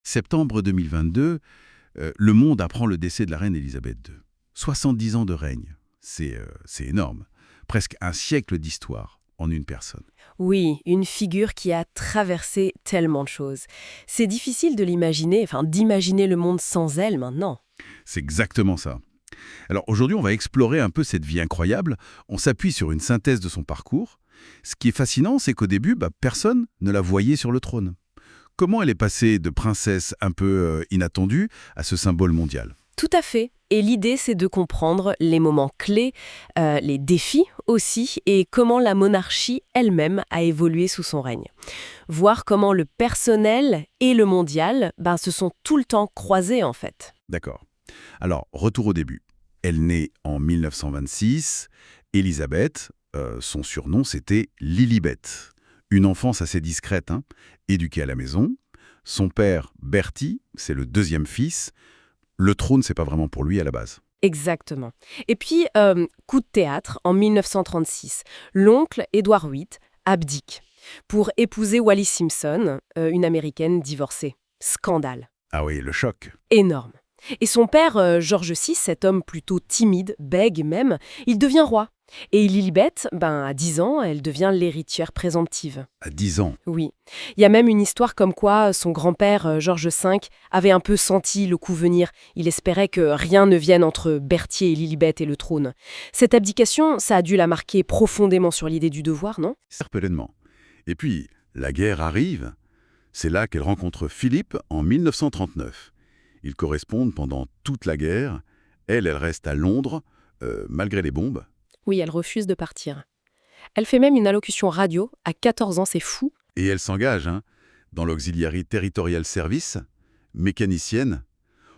Septembre 2022, le monde apprend le décès de la reine Elisabeth II. 70 ans de règne, c'est énorme. Presque un siècle d'histoire en une personne. Oui, une figure qui a traversé tellement de choses. C'est difficile de l'imaginer, enfin d'imaginer le monde sans elle maintenant. C'est exactement ça. Alors aujourd'hui, on va explorer un peu cette vie incroyable. On s'appuie sur une synthèse de son parcours. Ce qui est fascinant, c'est qu'au début, personne ne la voyait sur le trône. Comment elle est passée de princesse un peu inattendue à ce symbole mondial? Tout à fait. Et l'idée, c'est de comprendre les moments clés, les défis aussi, et comment la monarchie elle-même a évolué sous son règne. Voir comment le personnel et le mondial se sont tout le temps croisés en fait. D'accord. Alors, retour au début. Elle naît en 1926. Élisabeth, son surnom, c'était Lilibet. Une enfance assez discrète, éduquée à la maison. Son père, Bertie, c'est le deuxième fils. Le trône, c'est pas vraiment pour lui à la base. Exactement. Et puis, coup de théâtre, en 1936, l'oncle Édouard VIII abdique pour épouser Wallis Simpson, une Américaine divorcée. Scandale. Ah oui, le choc. Énorme. Et son père, George VI, cet homme plutôt timide, bègue même, il devient roi. Et Lilibet, à 10 ans, elle devient l'héritière présomptive. À 10 ans. Oui. Il y a même une histoire comme quoi son grand-père, George V, avait un peu senti le coup venir. Il espérait que rien ne vienne entre Berthier et Lilibet et le trône. Cette abdication, ça a dû la marquer profondément sur l'idée du devoir, non? Certainement. Et puis, la guerre arrive. C'est là qu'elle rencontre Philippe en 1939. Ils correspondent pendant toute la guerre. Elle reste à Londres, malgré les bombes. Oui, elle refuse de partir. Elle fait même une allocution radio à 14 ans, c'est fou. Et elle s'engage dans l'Auxiliary Territorial Service, mécanicienne.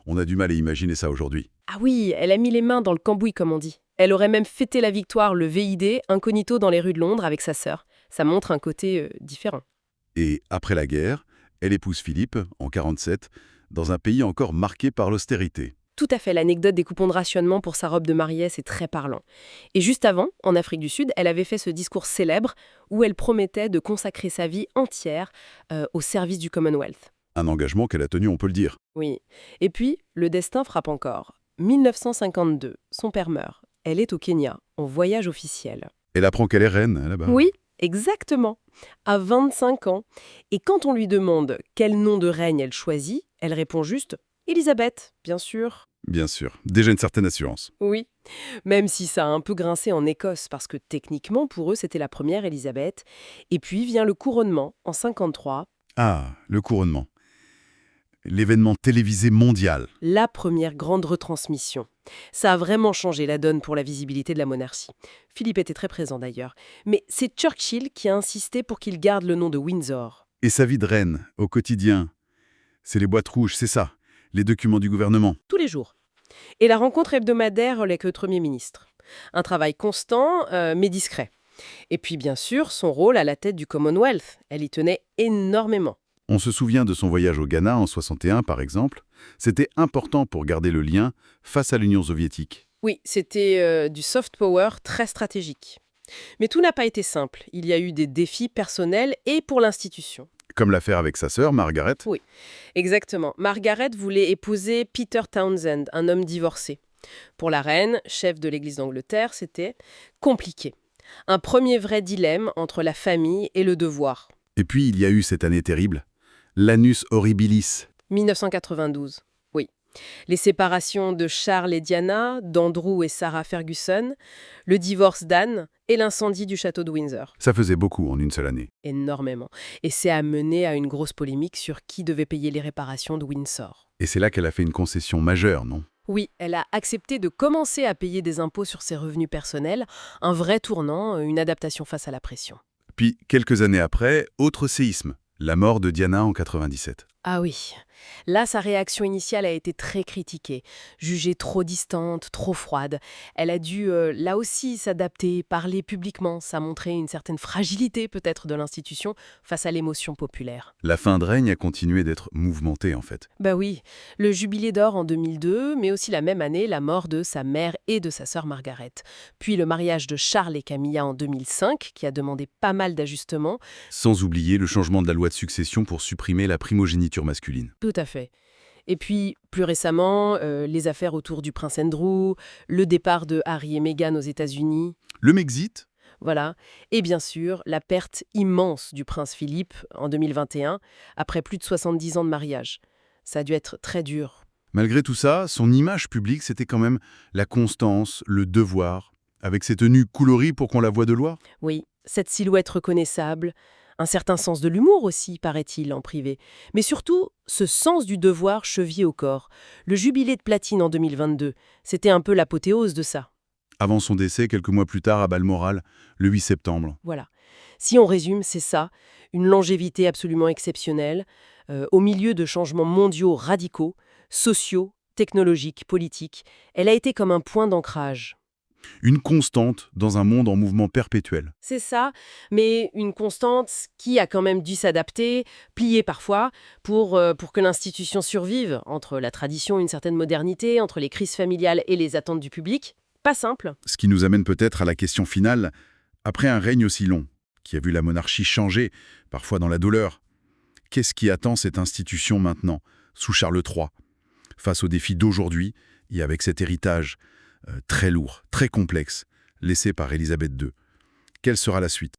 On a du mal à imaginer ça aujourd'hui. Ah oui, elle a mis les mains dans le cambouis, comme on dit. Elle aurait même fêté la victoire, le VID, incognito dans les rues de Londres avec sa sœur. Ça montre un côté différent. Et après la guerre, elle épouse Philippe, en 1947, dans un pays encore marqué par l'austérité. Tout à fait, l'anecdote des coupons de rationnement pour sa robe de mariée, c'est très parlant. Et juste avant, en Afrique du Sud, elle avait fait ce discours célèbre où elle promettait de consacrer sa vie entière au service du Commonwealth. Un engagement qu'elle a tenu, on peut le dire. Oui. Et puis, le destin frappe encore. 1952, son père meurt. Elle est au Kenya, en voyage officiel. Elle apprend qu'elle est reine, là-bas. Oui, exactement. À 25 ans. Et quand on lui demande quel nom de règne elle choisit, elle répond juste « Élisabeth, bien sûr ». Bien sûr. Déjà une certaine assurance. Oui, même si ça a un peu grincé en Écosse, parce que techniquement, pour eux, c'était la première Élisabeth. Et puis vient le couronnement, en 53, Ah, le couronnement. L'événement télévisé mondial. la première grande retransmission. Ça a vraiment changé la donne pour la visibilité de la monarchie. Philippe était très présent d'ailleurs. Mais c'est Churchill qui a insisté pour qu'il garde le nom de Windsor. Et sa vie de reine, au quotidien. C'est les boîtes rouges, c'est ça. Les documents du gouvernement. Tous les jours. Et la rencontre hebdomadaire avec le Premier ministre. Un travail constant, mais discret. Et puis bien sûr, son rôle à la tête du Commonwealth. Elle y tenait énormément. On se souvient de son voyage au Ghana en 61, par exemple. C'était important pour garder le lien face à l'Union soviétique. Oui, c'était du soft power très stratégique. Mais tout n'a pas été simple. Il y a eu des défis personnels et pour l'institution. Comme l'affaire avec sa sœur, Margaret. Oui, exactement. Margaret voulait épouser Peter Townsend, un homme divorcé. Pour la reine, chef de l'Église d'Angleterre, c'était compliqué. Un premier vrai dilemme entre la famille et le devoir. Et puis, il y a eu cette année terrible, l'Annus Horribilis. 1992. Oui. Les séparations de Charles et Diana, d'Andrew et Sarah Ferguson, le divorce d'Anne et l'incendie du château de Windsor. Ça faisait beaucoup en une seule année. Énormément. Et c'est amené à une grosse polémique sur qui devait payer les réparations de Windsor. Et c'est là qu'elle a fait une concession majeure, non? Oui, elle a accepté de commencer à payer des impôts sur ses revenus personnels, un vrai tournant, une adaptation face à la pression. Puis, quelques années après, autre séisme, la mort de Diana en 97. Ah oui. Là, sa réaction initiale a été très critiquée, jugée trop distante, trop froide. Elle a dû, là aussi, s'adapter, parler publiquement. Ça montrait une certaine fragilité, peut-être, de l'institution face à l'émotion populaire. La fin de règne a continué d'être mouvementée, en fait. Bah oui, le jubilé d'or en 2002, mais aussi la même année, la mort de sa mère et de sa sœur Margaret. Puis le mariage de Charles et Camilla en 2005, qui a demandé pas mal d'ajustements. Sans oublier le changement de la loi de succession pour supprimer la primogéniture posture masculine. Tout à fait. Et puis, plus récemment, les affaires autour du prince Andrew, le départ de Harry et Meghan aux États-Unis, Le Mexit, voilà. Et bien sûr, la perte immense du prince Philippe en 2021, après plus de 70 ans de mariage. Ça a dû être très dur. malgré tout ça, son image publique, c'était quand même la constance, le devoir, avec ses tenues coloris pour qu'on la voie de loin. Oui, cette silhouette reconnaissable, un certain sens de l'humour aussi, paraît-il, en privé. Mais surtout, ce sens du devoir chevillé au corps. Le jubilé de platine en 2022, c'était un peu l'apothéose de ça. Avant son décès, quelques mois plus tard, à Balmoral, le 8 septembre. Voilà. Si on résume, c'est ça, une longévité absolument exceptionnelle, au milieu de changements mondiaux radicaux, sociaux, technologiques, politiques. Elle a été comme un point d'ancrage. Une constante dans un monde en mouvement perpétuel. C'est ça, mais une constante qui a quand même dû s'adapter, plier parfois, pour que l'institution survive, entre la tradition et une certaine modernité, entre les crises familiales et les attentes du public. Pas simple. Ce qui nous amène peut-être à la question finale. Après un règne aussi long, qui a vu la monarchie changer, parfois dans la douleur, qu'est-ce qui attend cette institution maintenant, sous Charles III, face aux défis d'aujourd'hui et avec cet héritage très lourd, très complexe, laissé par Élisabeth II? Quelle sera la suite?